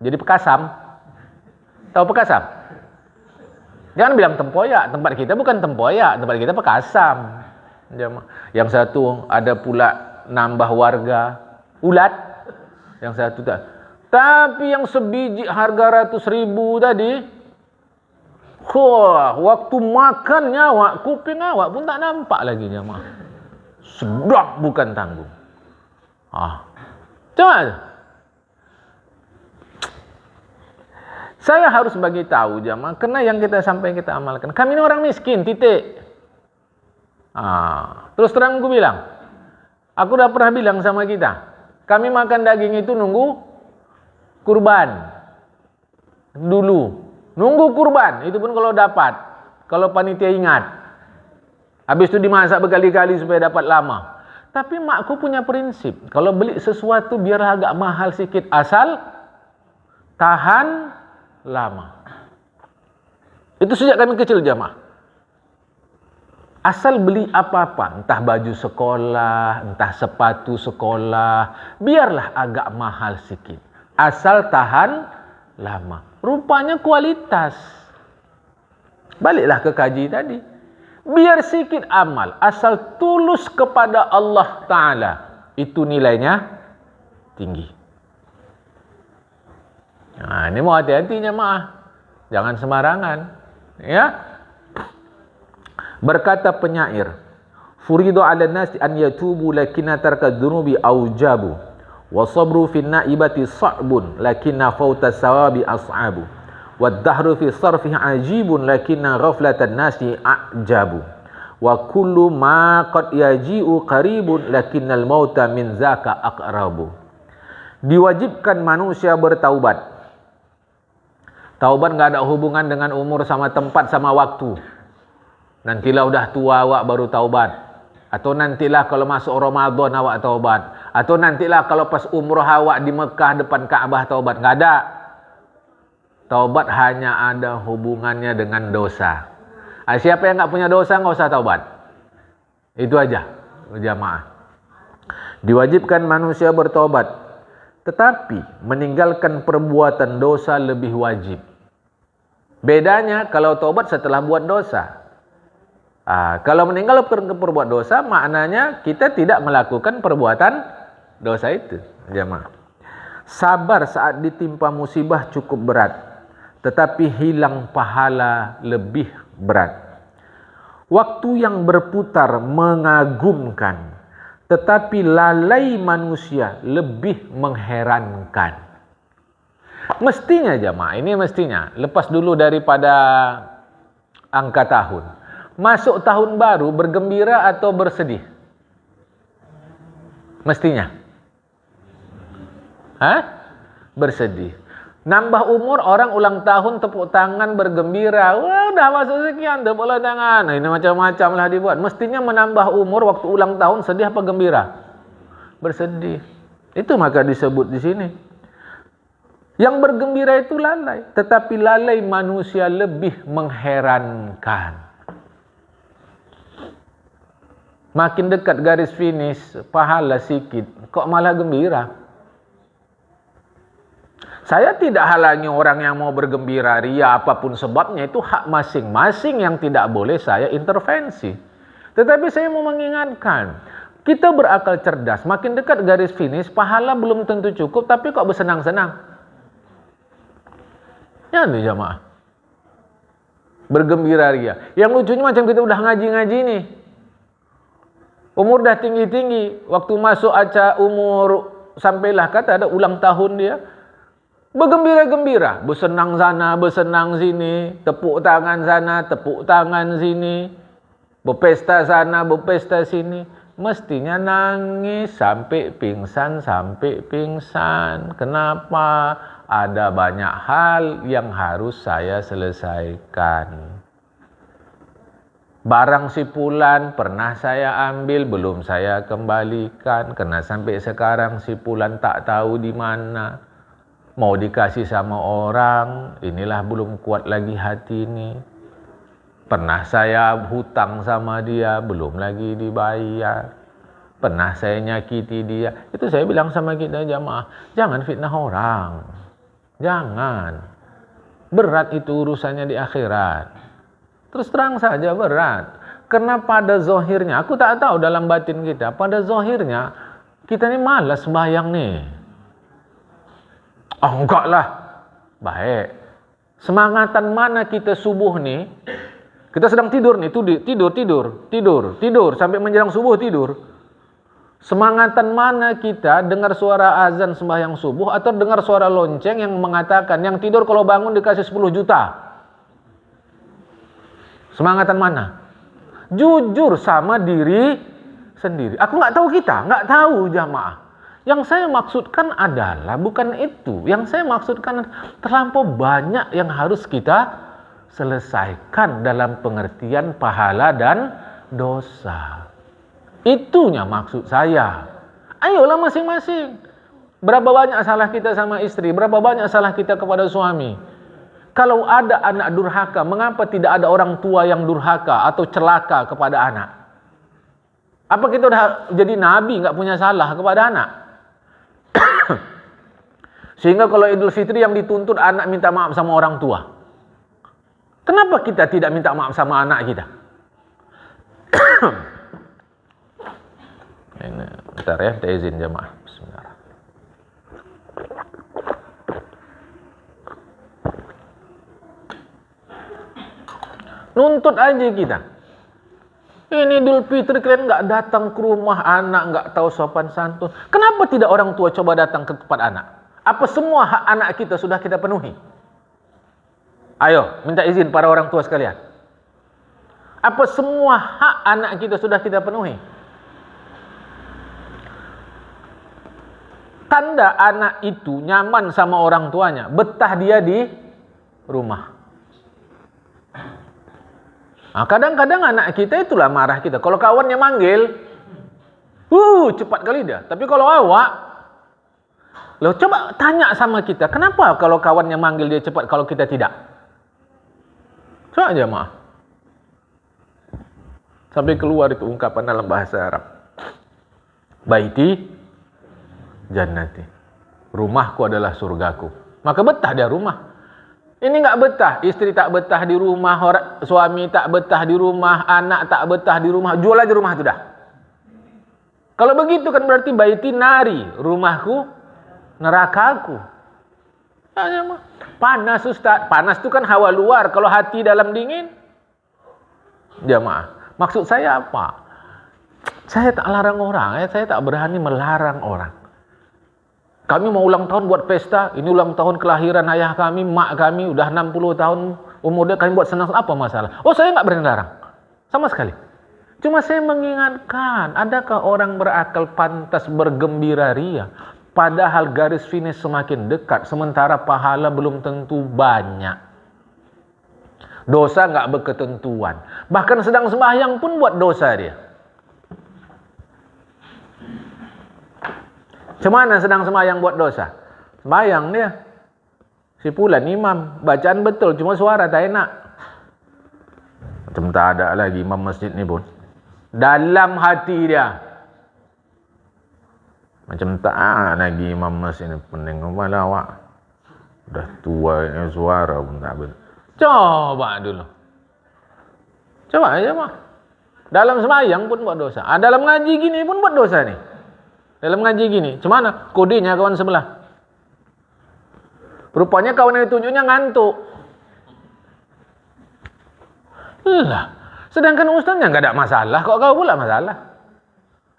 A: jadi pekasam. Tahu pekasam? Jangan bilang tempoyak, tempat kita bukan tempoyak, tempat kita pekasam. Yang satu ada pula nambah warga, ulat. Yang satu tak. Tapi yang sebiji harga ratus ribu tadi, waktu makannya awak, kuping awak pun tak nampak lagi jemaah. Sedap bukan tanggung. Coba. Saya harus bagi tahu jemaah, karena yang kita sampai kita amalkan. Kami ini orang miskin, titik. Terus terang aku bilang, aku udah pernah bilang sama kita, kami makan daging itu nunggu kurban dulu. Nunggu kurban, itu pun kalau dapat. Kalau panitia ingat. Habis itu dimasak berkali-kali supaya dapat lama. Tapi makku punya prinsip. Kalau beli sesuatu biar agak mahal sikit. Asal tahan lama. Itu sejak kami kecil jamaah. Asal beli apa-apa. Entah baju sekolah, entah sepatu sekolah. Biarlah agak mahal sikit. Asal tahan lama. Rupanya kualitas. Baliklah ke kaji tadi. Biar sikit amal, asal tulus kepada Allah Ta'ala, itu nilainya tinggi. Ini mau hati-hati jemaah. Jangan sembarangan. Ya. Berkata penyair, "Furidu 'ala nasi an yatubu lakinna tarka dzunubi aujabu. Wa sabru fi naibati sa'bun lakinna fauta sawabi as'abu. Wa dahru fi sarfihi ajibun lakinna ghaflatan nasi a'jabu. Wa kullu ma qad yaji'u qaribun lakinnal mauta min zaka aqrabu." Diwajibkan manusia bertaubat. Taubat enggak ada hubungan dengan umur sama tempat sama waktu. Nantilah udah tua awak baru taubat. Atau nantilah kalau masuk Ramadan awak taubat. Atau nantilah kalau pas umrah awak di Mekah depan Kaabah taubat. Enggak ada. Taubat hanya ada hubungannya dengan dosa. Siapa yang enggak punya dosa enggak usah taubat. Itu aja, jamaah. Diwajibkan manusia bertaubat. Tetapi meninggalkan perbuatan dosa lebih wajib. Bedanya kalau taubat setelah buat dosa. Kalau meninggalkan perbuatan dosa, maknanya kita tidak melakukan perbuatan dosa itu. Jamaah. Sabar saat ditimpa musibah cukup berat, tetapi hilang pahala lebih berat. Waktu yang berputar mengagumkan, tetapi lalai manusia lebih mengherankan. Mestinya jamaah, ini mestinya. Lepas dulu daripada angka tahun. Masuk tahun baru bergembira atau bersedih? Mestinya. Bersedih. Nambah umur, orang ulang tahun tepuk tangan bergembira. Wah, udah masuk sekian, tepuk tangan. Ini macam-macam lah dibuat. Mestinya menambah umur waktu ulang tahun sedih apa gembira? Bersedih. Itu maka disebut di sini. Yang bergembira itu lalai, tetapi lalai manusia lebih mengherankan. Makin dekat garis finish, pahala sikit, kok malah gembira. Saya tidak halangi orang yang mau bergembira, ria apapun sebabnya, itu hak masing-masing yang tidak boleh saya intervensi. Tetapi saya mau mengingatkan, kita berakal cerdas, makin dekat garis finish, pahala belum tentu cukup, tapi kok bersenang-senang. Ya nih jamaah. Bergembira ria. Yang lucunya macam kita udah ngaji-ngaji nih. Umur dah tinggi-tinggi, waktu masuk acara umur sampailah kata ada ulang tahun dia, bergembira-gembira, bersenang sana, bersenang sini, tepuk tangan sana, tepuk tangan sini, berpesta sana, berpesta sini. mestinya nangis sampai pingsan. Kenapa? Ada banyak hal yang harus saya selesaikan. Barang si Fulan pernah saya ambil, belum saya kembalikan. Karena sampai sekarang si Fulan tak tahu di mana. Mau dikasih sama orang, inilah belum kuat lagi hati ini. Pernah saya hutang sama dia, belum lagi dibayar. Pernah saya nyakiti dia. Itu saya bilang sama kita jamaah, jangan fitnah orang. Jangan. Berat itu urusannya di akhirat. Terus terang saja berat. Karena pada zohirnya, aku tak tahu dalam batin kita, pada zohirnya, kita ni malas sembahyang ni. Enggak lah. Baik. Semangatan mana kita subuh ni, kita sedang tidur nih, tidur. Sampai menjelang subuh tidur. Semangatan mana kita dengar suara azan sembahyang subuh atau dengar suara lonceng yang mengatakan, yang tidur kalau bangun dikasih 10 juta. Semangatan mana? Jujur sama diri sendiri. Aku nggak tahu kita, nggak tahu jamaah. Yang saya maksudkan adalah bukan itu. Yang saya maksudkan terlampau banyak yang harus kita selesaikan dalam pengertian pahala dan dosa. Itunya maksud saya. Ayolah masing-masing. Berapa banyak salah kita sama istri? Berapa banyak salah kita kepada suami? Kalau ada anak durhaka, mengapa tidak ada orang tua yang durhaka atau celaka kepada anak? Apa kita udah jadi nabi nggak punya salah kepada anak? Sehingga kalau Idul Fitri yang dituntut anak minta maaf sama orang tua. Kenapa kita tidak minta maaf sama anak kita? Ini, bentar ya, saya izin jemaah. Bismillah. Nuntut aja kita. Ini Idul Fitri kalian nggak datang ke rumah anak, nggak tahu sopan santun. Kenapa tidak orang tua coba datang ke tempat anak? Apa semua hak anak kita sudah kita penuhi? Ayo, minta izin para orang tua sekalian. Apa semua hak anak kita sudah kita penuhi? Tanda anak itu nyaman sama orang tuanya, betah dia di rumah. Nah, kadang-kadang anak kita itulah marah kita. Kalau kawannya manggil, cepat kali dia. Tapi kalau awak, lo coba tanya sama kita, kenapa kalau kawannya manggil dia cepat, kalau kita tidak? Coba aja maaf. Sampai keluar itu ungkapan dalam bahasa Arab. Baiti jannati. Rumahku adalah surgaku. Maka betah dia rumah. Ini nggak betah, istri tak betah di rumah, suami tak betah di rumah, anak tak betah di rumah, jual aja rumah itu dah. Kalau begitu kan berarti baiti nari, rumahku, nerakaku. Panas Ustaz, panas itu kan hawa luar, kalau hati dalam dingin. Jamaah, maksud saya apa? Saya tak larang orang, saya tak berani melarang orang. Kami mau ulang tahun buat pesta, ini ulang tahun kelahiran ayah kami, mak kami, udah 60 tahun umurnya, kami buat senang, apa masalah? Oh, saya nggak berani larang, sama sekali. Cuma saya mengingatkan, adakah orang berakal pantas bergembira ria, padahal garis finish semakin dekat, sementara pahala belum tentu banyak. Dosa nggak berketentuan, bahkan sedang sembahyang pun buat dosa dia. Cemana sedang sembahyang buat dosa? Sembahyang dia. Si Fulan imam, bacaan betul, cuma suara tak enak. Macam tak ada lagi imam masjid ni pun. Dalam hati dia. Macam tak ada lagi imam masjid ni. Pening kepala awak. Dah tua suara pun tak betul. Coba dulu. Coba aja mah. Dalam sembahyang pun buat dosa. Dalam ngaji gini pun buat dosa nih. Dalam ngaji gini, cemana? Kodenya kawan sebelah. Rupanya kawan yang ditunjuknya ngantuk. Lah, sedangkan ustaznya nggak ada masalah, kok kau pula masalah?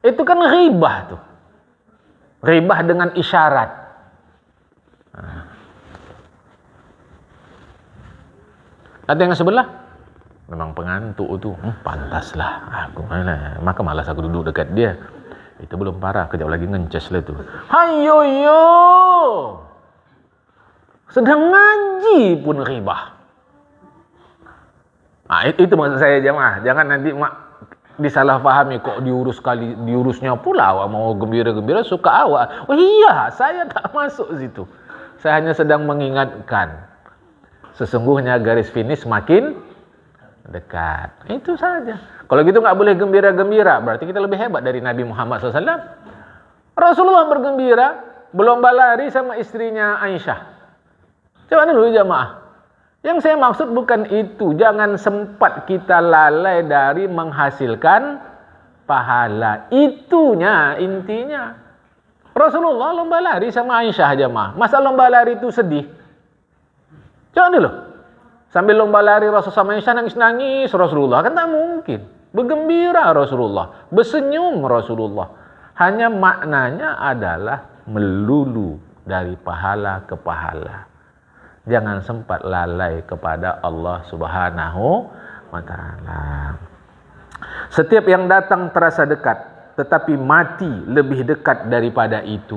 A: Itu kan ghibah tuh. Ghibah dengan isyarat. Ada yang sebelah? memang pengantuk tu. Pantaslah aku mana. Maka malas aku duduk dekat dia. Itu belum parah, kejap lagi ngences lah tu. Hayo yo. Sedang ngaji pun ribah. Itu maksud saya jemaah. Jangan nanti disalahfahami kok diurusnya pula awak mau gembira-gembira suka awak. Oh iya, saya tak masuk situ. Saya hanya sedang mengingatkan. Sesungguhnya garis finish makin dekat. Itu saja. Kalau gitu nggak boleh gembira-gembira, berarti kita lebih hebat dari Nabi Muhammad SAW. Rasulullah bergembira, berlomba lari sama istrinya Aisyah. Coba dulu jamaah. Yang saya maksud bukan itu. Jangan sempat kita lalai dari menghasilkan pahala. Itunya, intinya. Rasulullah lomba lari sama Aisyah jamaah. Masa lomba lari itu sedih? Coba dulu. Sambil lomba lari Rasul sama Aisyah nangis-nangis Rasulullah. Kan tak mungkin. Bergembira Rasulullah. Bersenyum Rasulullah. Hanya maknanya adalah melulu dari pahala ke pahala. Jangan sempat lalai kepada Allah Subhanahu wa ta'ala. Setiap yang datang terasa dekat, tetapi mati lebih dekat daripada itu.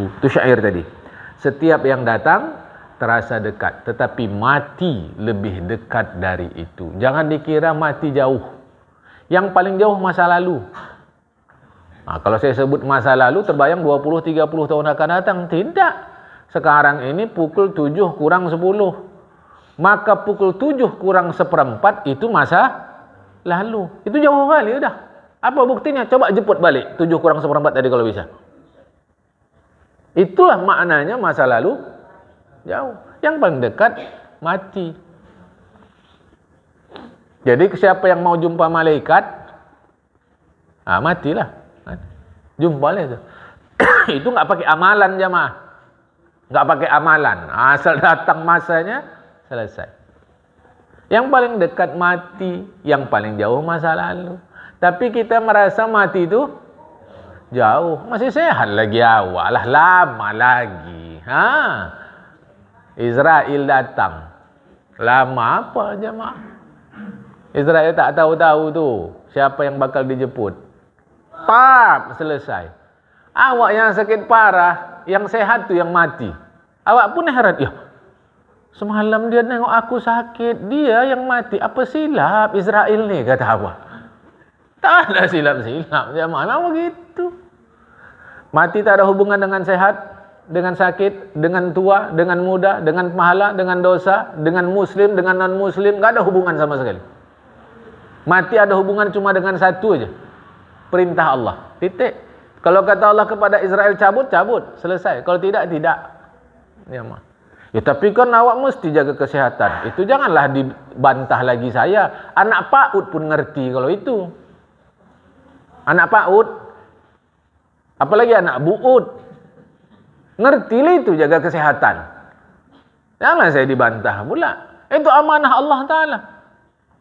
A: Itu syair tadi. Setiap yang datang terasa dekat, tetapi mati lebih dekat dari itu. Jangan dikira mati jauh. Yang paling jauh masa lalu. Kalau saya sebut masa lalu, terbayang 20-30 tahun akan datang. Tidak. Sekarang ini pukul 7 kurang 10. Maka pukul 7 kurang seperempat itu masa lalu. Itu jauh kali udah. Apa buktinya? Coba jemput balik 7 kurang seperempat tadi kalau bisa. Itulah maknanya masa lalu jauh. Yang paling dekat mati. Jadi siapa yang mau jumpa malaikat, matilah. Jumpa itu. Itu nggak pakai amalan jamaah. Nggak pakai amalan. Asal datang masanya, selesai. Yang paling dekat mati, yang paling jauh masa lalu. Tapi kita merasa mati itu jauh. Masih sehat lagi awak lah, lama lagi. Israel datang. Lama apa jemaah? Israel tak tahu-tahu tu siapa yang bakal dijemput. Selesai. Awak yang sakit parah, yang sehat tu yang mati. Awak pun heran, ya. Semalam dia nengok aku sakit, dia yang mati. Apa silap Israel ni, kata awak. Tak ada silap-silap jemaah. Memang begitu. Mati tak ada hubungan dengan sehat, dengan sakit, dengan tua, dengan muda, dengan pahala, dengan dosa, dengan muslim, dengan non-muslim. Tak ada hubungan sama sekali. Mati ada hubungan cuma dengan satu aja. Perintah Allah. Titik. Kalau kata Allah kepada Israel cabut, cabut. Selesai. Kalau tidak, tidak. Ya, tapi kan awak mesti jaga kesehatan. Itu janganlah dibantah lagi saya. Anak PAUD pun ngerti kalau itu. Anak PAUD. Apalagi anak BUUD. Ngertilah itu jaga kesehatan. Jangan saya dibantah pula. Itu amanah Allah Ta'ala.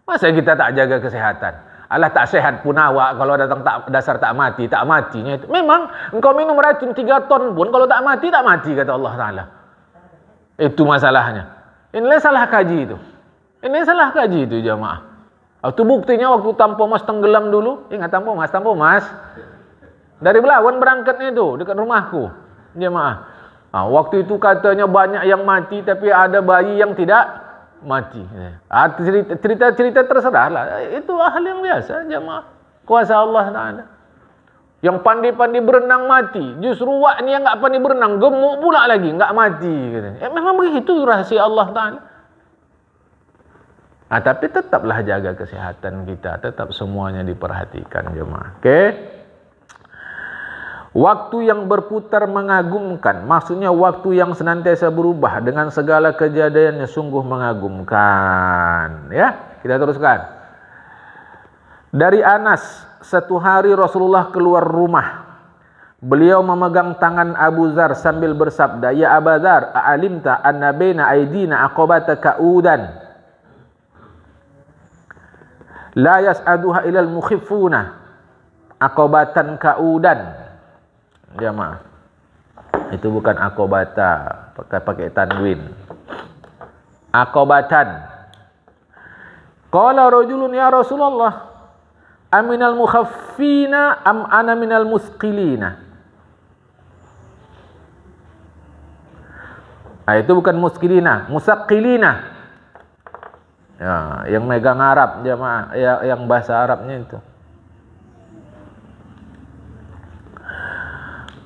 A: Masa kita tak jaga kesehatan? Allah tak sehat pun awak kalau datang dasar tak matinya itu. Memang engkau minum racun 3 ton pun kalau tak mati kata Allah Ta'ala. Itu masalahnya. Inilah salah kaji itu. Ini salah kaji itu jamaah. Itu buktinya waktu Tampo Mas tenggelam dulu. Ingat Tampo Mas. Dari Belawan berangkatnya itu dekat rumahku. Jamaah. Waktu itu katanya banyak yang mati tapi ada bayi yang tidak mati. Cerita terserahlah. Itu hal yang biasa jemaah. Kuasa Allah Ta'ala. Yang pandai-pandai berenang mati. Justru wak ni yang enggak pandai berenang gemuk pula lagi, enggak mati katanya. Memang begitu rahasia Allah Ta'ala. Tapi tetaplah jaga kesehatan kita, tetap semuanya diperhatikan jemaah. Okey? Waktu yang berputar mengagumkan, maksudnya waktu yang senantiasa berubah dengan segala kejadiannya sungguh mengagumkan. Ya, kita teruskan. Dari Anas, satu hari Rasulullah keluar rumah. Beliau memegang tangan Abu Dzar sambil bersabda, "Ya Abu Dzar, a'alimta anna baina aydina aqabata ka'udan la yas'aduha ilal mukhiffuna aqabatan ka'udan." Jamaah. Itu bukan akobata, pakai tanwin. Akobatan. Qala rajulun ya Rasulullah, aminal mukhaffina am ana minal musqilina? Itu bukan muskilina, musaqqilina. Ya, yang megang Arab jemaah, ya, yang bahasa Arabnya itu.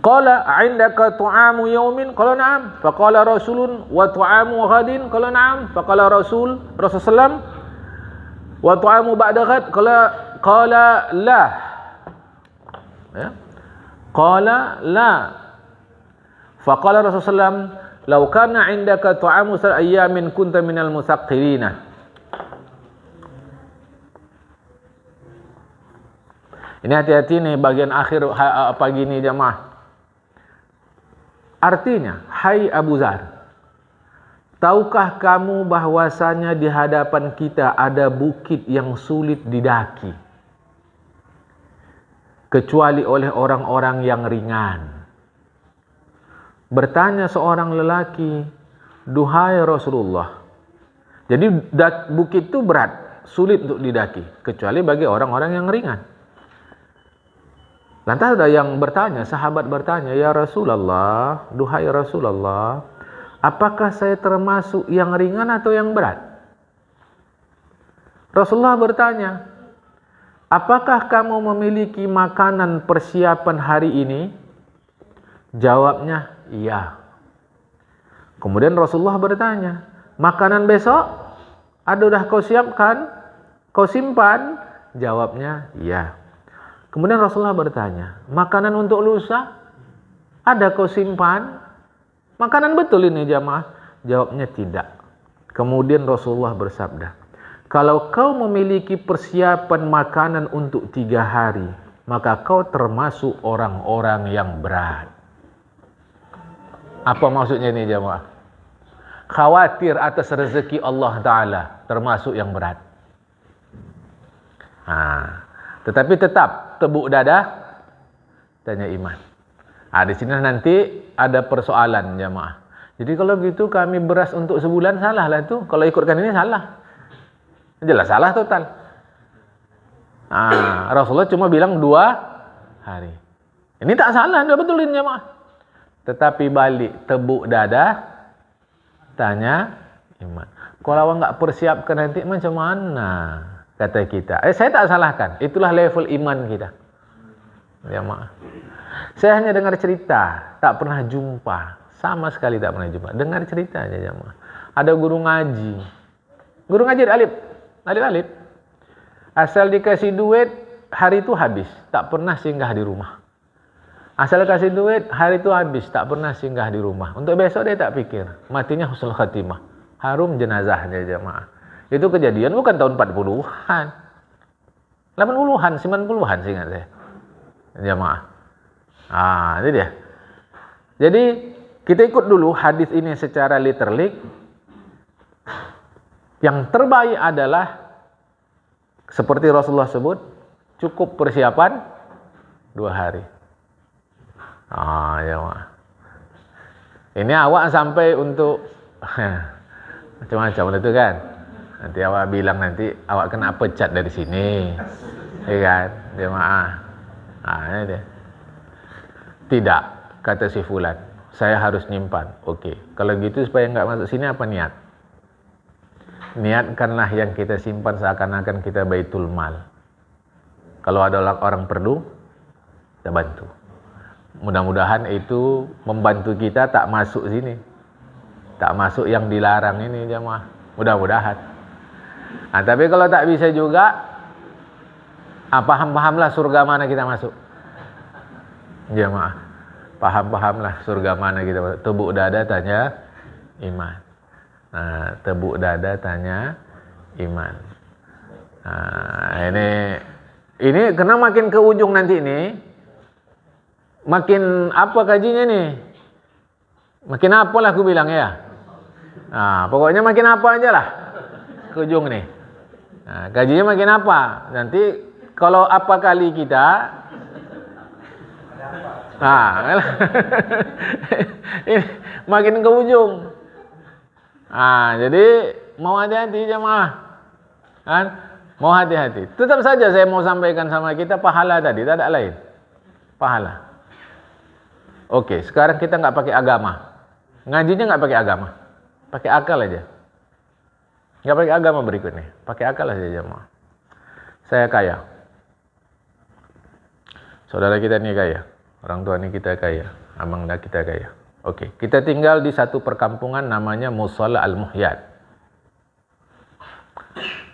A: Qala indaka tu'amu yaumin? Qala na'am. Faqala rasulun wa tu'amu ghadin? Qala na'am. Faqala Rasulullah sallam wa tu'amu ba'da ghad? Qala la. Ya. Qala la. Faqala Rasulullah sallam law kana indaka tu'amu sal ayyamin kunta minal musaqqirina. Ini hati-hati nih bagian akhir pagi ini jemaah. Artinya, hai Abu Dzar, tahukah kamu bahwasanya di hadapan kita ada bukit yang sulit didaki kecuali oleh orang-orang yang ringan? Bertanya seorang lelaki, duhai Rasulullah. Jadi bukit itu berat, sulit untuk didaki kecuali bagi orang-orang yang ringan. Lantas ada yang bertanya, sahabat bertanya, ya Rasulullah, duhai Rasulullah, apakah saya termasuk yang ringan atau yang berat? Rasulullah bertanya, apakah kamu memiliki makanan persiapan hari ini? Jawabnya, iya. Kemudian Rasulullah bertanya, makanan besok? Ada udah kau siapkan? Kau simpan? Jawabnya, iya. Kemudian Rasulullah bertanya, makanan untuk lusa? Ada kau simpan? Makanan betul ini jamaah? Jawabnya tidak. Kemudian Rasulullah bersabda, kalau kau memiliki persiapan makanan untuk 3 hari, maka kau termasuk orang-orang yang berat. Apa maksudnya ini jamaah? Khawatir atas rezeki Allah Ta'ala, termasuk yang berat. Tetapi tetap tepuk dada, tanya iman. Di sini nanti ada persoalan jamaah. Jadi kalau gitu kami beras untuk sebulan, salah lah itu. Kalau ikutkan ini salah. Jelas salah total. Rasulullah cuma bilang 2 hari. Ini tak salah, anda betulin jamaah. Tetapi balik tepuk dada, tanya iman. Kalau awak nggak persiapkan nanti macam mana? Kata kita. Saya tak salahkan. Itulah level iman kita. Jamaah. Saya hanya dengar cerita, tak pernah jumpa, sama sekali tak pernah jumpa. Dengar cerita aja jamaah. Ada guru ngaji. Guru ngaji alif. Asal dikasih duit, hari itu habis, tak pernah singgah di rumah. Asal kasih duit, hari itu habis, tak pernah singgah di rumah. Untuk besok dia tak pikir, matinya husnul khatimah. Harum jenazahnya jamaah. Itu kejadian bukan tahun 40-an. 80-an, 90-an seingat saya. Jamaah. Itu dia. Jadi kita ikut dulu hadis ini secara literally. Yang terbaik adalah seperti Rasulullah sebut, cukup persiapan 2 hari. Jamaah. Ini awak sampai untuk macam-macam itu kan. Nanti awak bilang nanti awak kena pecat dari sini, ya kan, jemaah. Ini dia. Tidak, kata si fulan, saya harus nyimpan. Oke, kalau gitu supaya nggak masuk sini apa niat? Niatkanlah yang kita simpan seakan-akan kita baitul mal. Kalau ada orang perlu, kita bantu. Mudah-mudahan itu membantu kita tak masuk sini, tak masuk yang dilarang ini jemaah. Mudah-mudahan. Tapi kalau tak bisa juga, paham-pahamlah surga mana kita masuk. Jemaah, paham-pahamlah surga mana kita masuk. Tepuk dada tanya iman. Tepuk dada tanya iman. Ini kena makin ke ujung nanti ini, makin apa kajinya nih? Makin apa lah aku bilang ya. Pokoknya makin apa aja lah ke ujung nih. Gajinya makin apa? Nanti kalau apa kali kita, ini makin ke ujung. Jadi mau hati-hati jemaah. Kan? Mau hati-hati. Tetap saja saya mau sampaikan sama kita pahala tadi, tak ada lain. Pahala. Oke, sekarang kita nggak pakai agama. Ngajinya nggak pakai agama. Pakai akal aja. Nggak pakai agama berikutnya. Pakai akal aja jemaah. Saya kaya. Saudara kita ini kaya. Orang tua ini kita kaya. Amang kita kaya. Oke, kita tinggal di satu perkampungan namanya Musalla Al-Muhyad.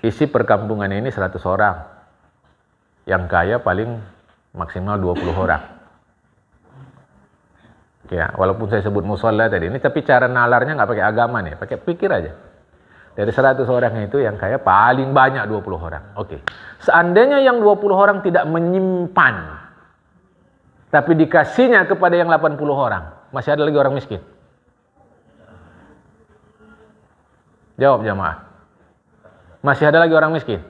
A: Isi perkampungan ini 100 orang. Yang kaya paling maksimal 20 orang. Ya, walaupun saya sebut musalla tadi ini, tapi cara nalarnya nggak pakai agama nih, pakai pikir aja. Dari 100 orang itu yang kaya paling banyak 20 orang. Oke. Seandainya yang 20 orang tidak menyimpan, tapi dikasihnya kepada yang 80 orang, masih ada lagi orang miskin? Jawab jamaah. Masih ada lagi orang miskin?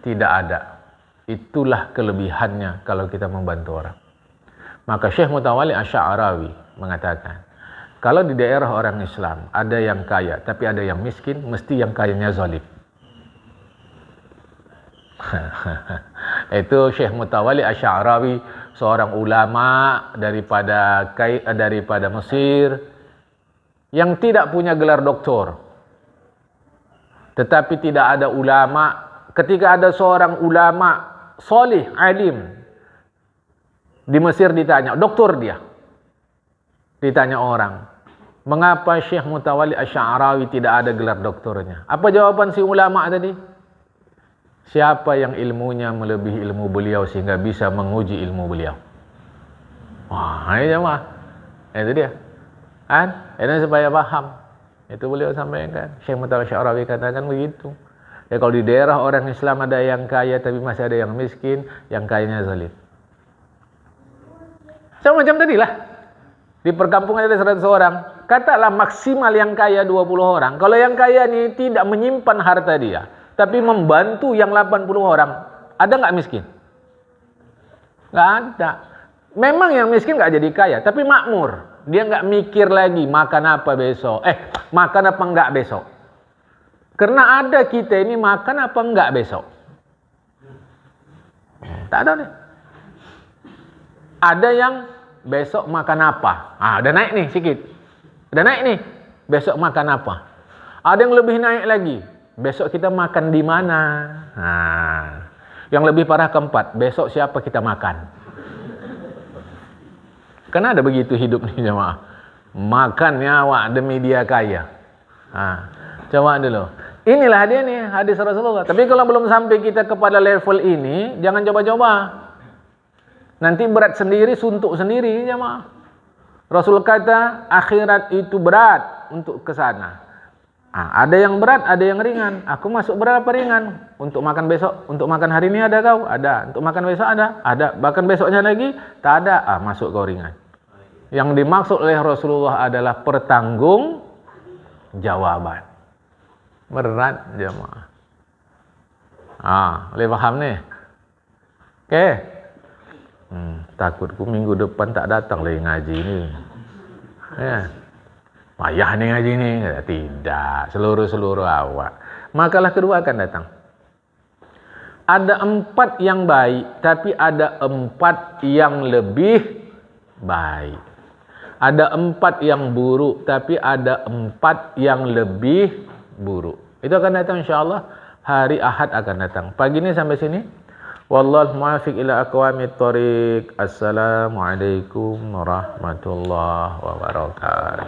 A: Tidak ada. Itulah kelebihannya kalau kita membantu orang. Maka Syekh Mutawalli Asy'arawi mengatakan, kalau di daerah orang Islam ada yang kaya tapi ada yang miskin, mesti yang kayanya zalim. Itu Syekh Mutawalli Asy'arawi, seorang ulama daripada Mesir yang tidak punya gelar doktor. Tetapi tidak ada ulama, ketika ada seorang ulama solih, alim di Mesir ditanya, doktor dia. Ditanya orang, mengapa Syekh Mutawalli Asy'arawi tidak ada gelar doktornya? Apa jawaban si ulama tadi? Siapa yang ilmunya melebihi ilmu beliau sehingga bisa menguji ilmu beliau? Wah, ini jemaah. Itu dia. Kan? Ini supaya paham. Itu beliau sampaikan. Syekh Mutawalli Asy'arawi katakan begitu. Ya kalau di daerah orang Islam ada yang kaya tapi masih ada yang miskin, yang kayanya zalim. Sama macam tadi lah. Di perkampungan ada 100 orang. Katalah maksimal yang kaya 20 orang. Kalau yang kaya ini tidak menyimpan harta dia, tapi membantu yang 80 orang. Ada nggak miskin? Nggak ada. Memang yang miskin nggak jadi kaya, tapi makmur. Dia nggak mikir lagi makan apa besok. Makan apa nggak besok. Karena ada kita ini makan apa nggak besok. Tak ada nih. Ada yang besok makan apa? Udah naik nih sedikit. Udah naik nih. Besok makan apa? Ada yang lebih naik lagi. Besok kita makan di mana? Yang lebih parah keempat. Besok siapa kita makan? Karena ada begitu hidup nih jemaah. Makan nyawa demi dia kaya. Coba dulu. Inilah dia nih hadis Rasulullah. Tapi kalau belum sampai kita kepada level ini, jangan coba-coba. Nanti berat sendiri, suntuk sendiri jemaah. Rasul kata akhirat itu berat untuk ke sana. Ada yang berat, ada yang ringan. Aku masuk berapa ringan? Untuk makan besok, untuk makan hari ini ada kau? Ada. Untuk makan besok ada? Ada. Bahkan besoknya lagi? Tak ada. Masuk kau ringan. Yang dimaksud oleh Rasulullah adalah pertanggung jawaban. Berat jemaah. Boleh paham nih? Oke. Takutku minggu depan tak datang lagi ngaji ni. Ya. Payah nih ngaji ni. Tidak. Seluruh awak. Makalah kedua akan datang. Ada 4 yang baik, tapi ada 4 yang lebih baik. Ada 4 yang buruk, tapi ada 4 yang lebih buruk. Itu akan datang insyaAllah. Hari Ahad akan datang. Pagi ini sampai sini. Wallahu muwaffiq ila aqwamit thoriq. Assalamualaikum warahmatullahi wabarakatuh.